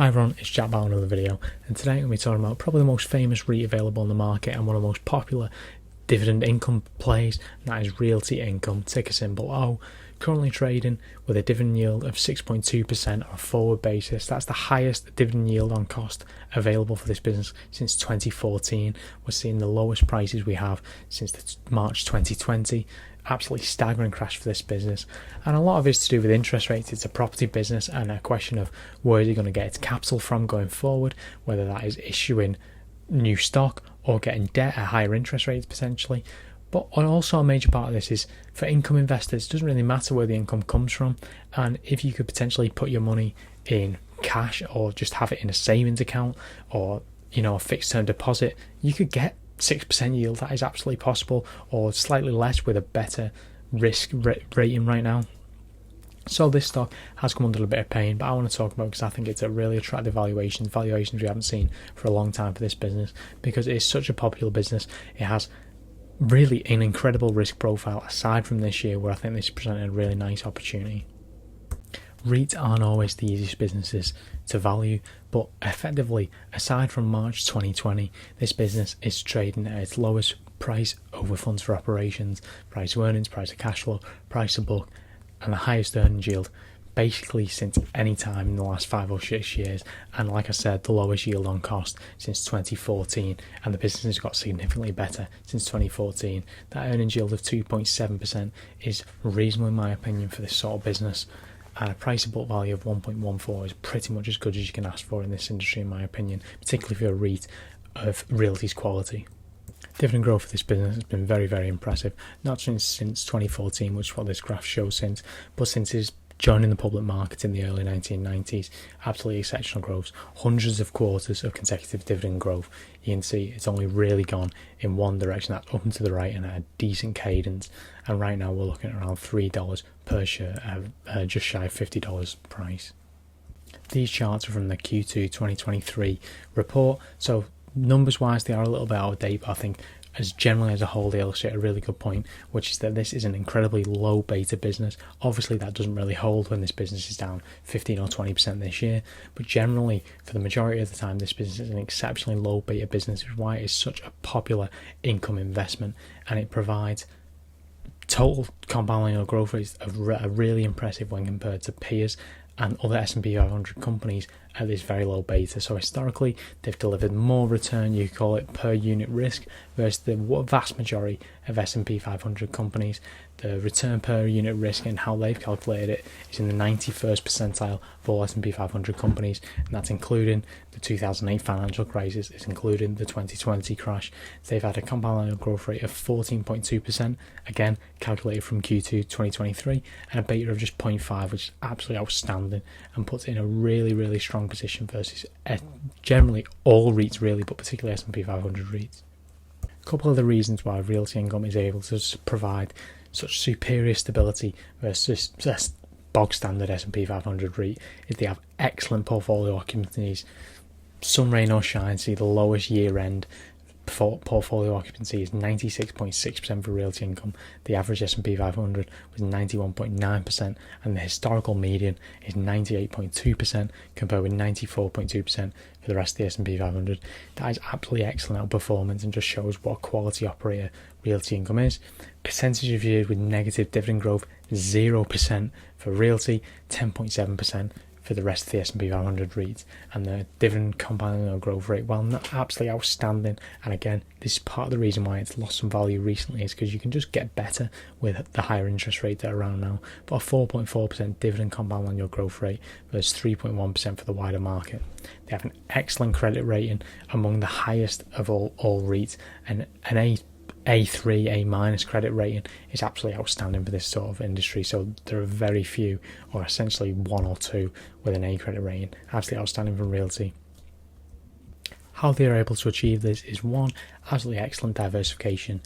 Hi everyone, it's Jack back with another video, and today I'm going to be talking about probably the most famous REIT available on the market and one of the most popular dividend income plays, and that is Realty Income, ticker symbol O, currently trading with a dividend yield of 6.2% on a forward basis. That's the highest dividend yield on cost available for this business since 2014. We're seeing the lowest prices we have since March 2020. Absolutely staggering crash for this business, and a lot of it's to do with interest rates. It's a property business and a question of where is it going to get its capital from going forward, whether that is issuing new stock or getting debt at higher interest rates potentially. But also a major part of this is for income investors. It doesn't really matter where the income comes from, and if you could potentially put your money in cash or just have it in a savings account or a fixed term deposit, you could get 6% yield. That is absolutely possible, or slightly less with a better risk rating right now. So this stock has come under a bit of pain, but I want to talk about it because I think it's a really attractive valuations we haven't seen for a long time for this business, because it is such a popular business. It has really an incredible risk profile aside from this year, where I think this is presenting a really nice opportunity. REITs aren't always the easiest businesses to value, but effectively, aside from March 2020, this business is trading at its lowest price over funds for operations, price to earnings, price to cash flow, price to book, and the highest earnings yield basically since any time in the last 5 or 6 years. And like I said, the lowest yield on cost since 2014, and the business has got significantly better since 2014. That earnings yield of 2.7% is reasonable in my opinion for this sort of business. And a price to book value of 1.14 is pretty much as good as you can ask for in this industry, in my opinion, particularly for a REIT of Realty's quality. Dividend growth for this business has been very, very impressive, not since 2014, which is what this graph shows since, but since it's joining the public market in the early 1990s. Absolutely exceptional growth, hundreds of quarters of consecutive dividend growth. You can see it's only really gone in one direction, that's up and to the right, and at a decent cadence. And right now we're looking at around $3 per share, just shy of $50 price. These charts are from the Q2 2023 report, so numbers wise they are a little bit out of date, but I think generally as a whole they illustrate a really good point, which is that this is an incredibly low beta business. Obviously that doesn't really hold when this business is down 15 or 20% this year, but generally for the majority of the time this business is an exceptionally low beta business, which is why it's such a popular income investment, and it provides total compound annual growth rates are really impressive when compared to peers and other S&P 500 companies at this very low beta. So historically they've delivered more return, you call it, per unit risk versus the vast majority of S&P 500 companies. The return per unit risk and how they've calculated it is in the 91st percentile of all S&P 500 companies, and that's including the 2008 financial crisis, it's including the 2020 crash. They've had a compound annual growth rate of 14.2%, again calculated from Q2 2023, and a beta of just 0.5, which is absolutely outstanding and puts it in a really, really strong position versus generally all REITs really, but particularly S&P 500 REITs. A couple of the reasons why Realty Income is able to provide such superior stability versus bog standard S&P 500 REIT is they have excellent portfolio occupancies. Some rain or shine, see the lowest year end portfolio occupancy is 96.6% for Realty Income. The average S&P 500 was 91.9%, and the historical median is 98.2% compared with 94.2% for the rest of the S&P 500. That is absolutely excellent outperformance and just shows what a quality operator Realty Income is. Percentage of years with negative dividend growth 0% for Realty, 10.7% for the rest of the S&P 500 REITs, and the dividend compound annual growth rate, well, not absolutely outstanding. And again, this is part of the reason why it's lost some value recently, is because you can just get better with the higher interest rates that are around now. But a 4.4% dividend compound annual growth rate versus 3.1% for the wider market. They have an excellent credit rating, among the highest of all REITs, and an A3, A- credit rating is absolutely outstanding for this sort of industry. So there are very few, or essentially one or two, with an A credit rating. Absolutely outstanding from Realty. How they are able to achieve this is, one, absolutely excellent diversification.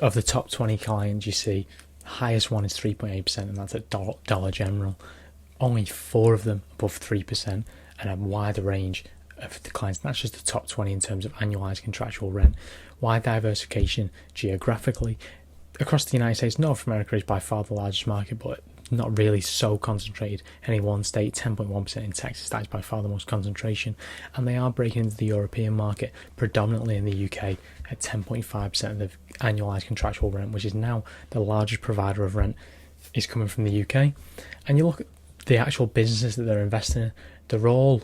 Of the top 20 clients you see, the highest one is 3.8%, and that's at Dollar General. Only 4 of them above 3%, and a wider range of the clients. That's just the top 20 in terms of annualized contractual rent. Wide diversification geographically across the United States. North America is by far the largest market, but not really so concentrated in any one state. 10.1% in Texas, that is by far the most concentration, and they are breaking into the European market, predominantly in the UK, at 10.5% of the annualised contractual rent, which is now the largest provider of rent, is coming from the UK. And you look at the actual businesses that they're investing in, they're all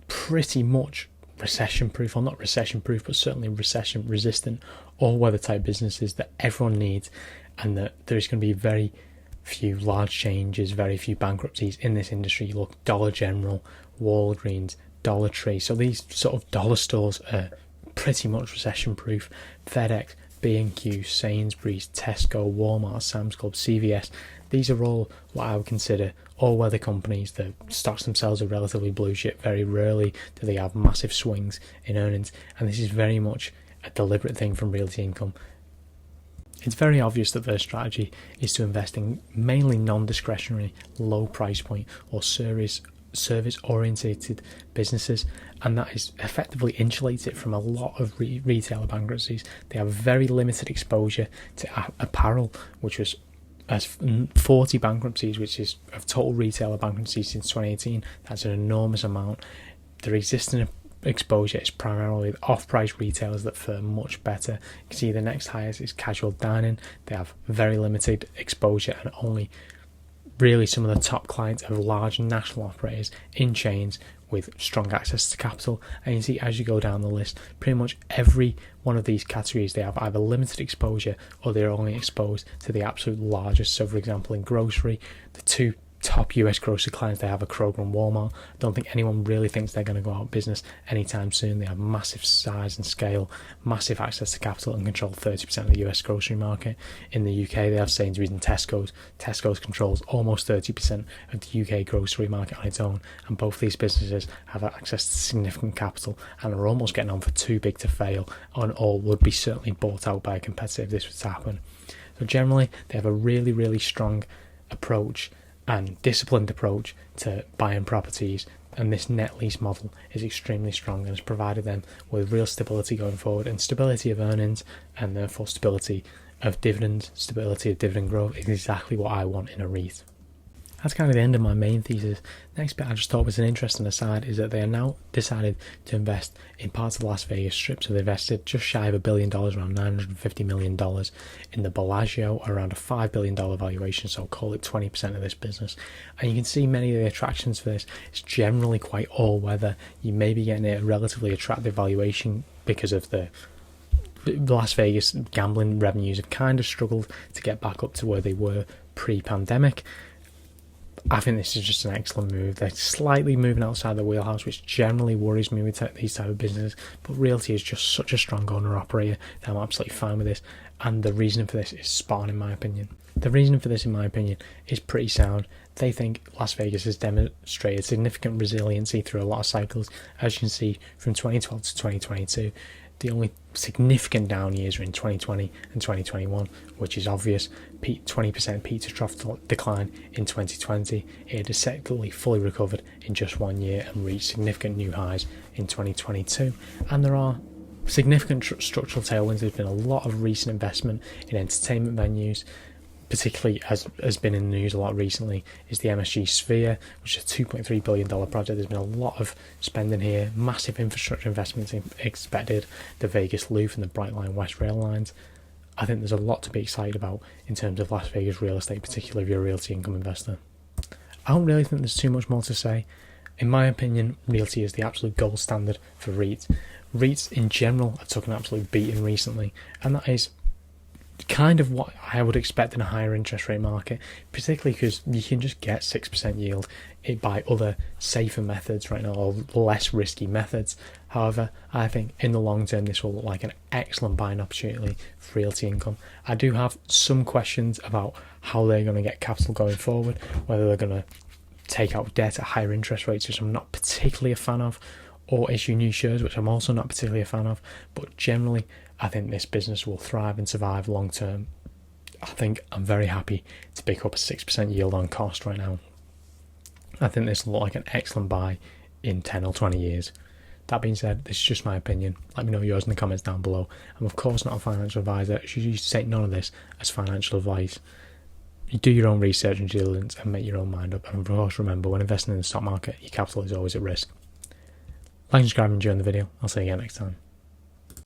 pretty much recession proof, or not recession proof, but certainly recession resistant, all weather type businesses that everyone needs, and that there's going to be very few large changes, very few bankruptcies in this industry. You look, Dollar General, Walgreens, Dollar Tree, so these sort of dollar stores are pretty much recession proof. FedEx, B&Q, Sainsbury's, Tesco, Walmart, Sam's Club, CVS, these are all what I would consider all-weather companies. The stocks themselves are relatively blue chip. Very rarely do they have massive swings in earnings, and this is very much a deliberate thing from Realty Income. It's very obvious that their strategy is to invest in mainly non-discretionary, low price point or service-orientated businesses, and that is effectively insulates it from a lot of retailer bankruptcies. They have very limited exposure to apparel, which was as 40 bankruptcies, which is of total retailer bankruptcies since 2018. That's an enormous amount. Their existing exposure is primarily with off-price retailers that fare much better. You can see the next highest is casual dining. They have very limited exposure, and only really some of the top clients are large national operators in chains with strong access to capital. And you see, as you go down the list, pretty much every one of these categories, they have either limited exposure or they're only exposed to the absolute largest. So for example, in grocery, the two top US grocery clients they have are Kroger and Walmart. I don't think anyone really thinks they're going to go out of business anytime soon. They have massive size and scale, massive access to capital, and control 30% of the US grocery market. In the UK, they have Sainsbury's and Tesco's. Tesco's controls almost 30% of the UK grocery market on its own, and both these businesses have access to significant capital and are almost getting on for too big to fail, and all would be certainly bought out by a competitor if this was to happen. So generally, they have a really, really strong approach and disciplined approach to buying properties, and this net lease model is extremely strong and has provided them with real stability going forward, and stability of earnings, and therefore stability of dividends, stability of dividend growth is exactly what I want in a REIT. That's kind of the end of my main thesis. Next bit I just thought was an interesting aside is that they are now decided to invest in parts of the Las Vegas Strip. So they invested just shy of $1 billion, around $950 million in the Bellagio, around a $5 billion valuation, so call it 20% of this business. And you can see many of the attractions for this. It's generally quite all-weather. You may be getting a relatively attractive valuation because of the Las Vegas gambling revenues have kind of struggled to get back up to where they were pre-pandemic. I think this is just an excellent move. They're slightly moving outside the wheelhouse, which generally worries me with these type of businesses, but Realty is just such a strong owner-operator that I'm absolutely fine with this, and the reason for this is spot on in my opinion. The reason for this, in my opinion, is pretty sound. They think Las Vegas has demonstrated significant resiliency through a lot of cycles. As you can see, from 2012 to 2022, the only significant down years are in 2020 and 2021, which is obvious. 20% peak to trough decline in 2020. It had essentially fully recovered in just 1 year and reached significant new highs in 2022. And there are significant structural tailwinds. There's been a lot of recent investment in entertainment venues, particularly as has been in the news a lot recently, is the MSG Sphere, which is a $2.3 billion project. There's been a lot of spending here, massive infrastructure investments expected, the Vegas Loop and the Brightline West rail lines. I think there's a lot to be excited about in terms of Las Vegas real estate, particularly if you're a Realty Income investor. I don't really think there's too much more to say. In my opinion, Realty is the absolute gold standard for REITs. REITs in general have taken an absolute beating recently, and that is kind of what I would expect in a higher interest rate market, particularly because you can just get 6% yield by other safer methods right now, or less risky methods. However, I think in the long term this will look like an excellent buying opportunity for Realty Income. I do have some questions about how they're going to get capital going forward, whether they're going to take out debt at higher interest rates, which I'm not particularly a fan of, or issue new shares, which I'm also not particularly a fan of. But generally, I think this business will thrive and survive long term. I think I'm very happy to pick up a 6% yield on cost right now. I think this will look like an excellent buy in 10 or 20 years. That being said, this is just my opinion. Let me know yours in the comments down below. I'm of course not a financial advisor. You should take none of this as financial advice. you do your own research and due diligence and make your own mind up. And of course, remember, when investing in the stock market, your capital is always at risk. Like and subscribe and enjoy the video. I'll see you again next time.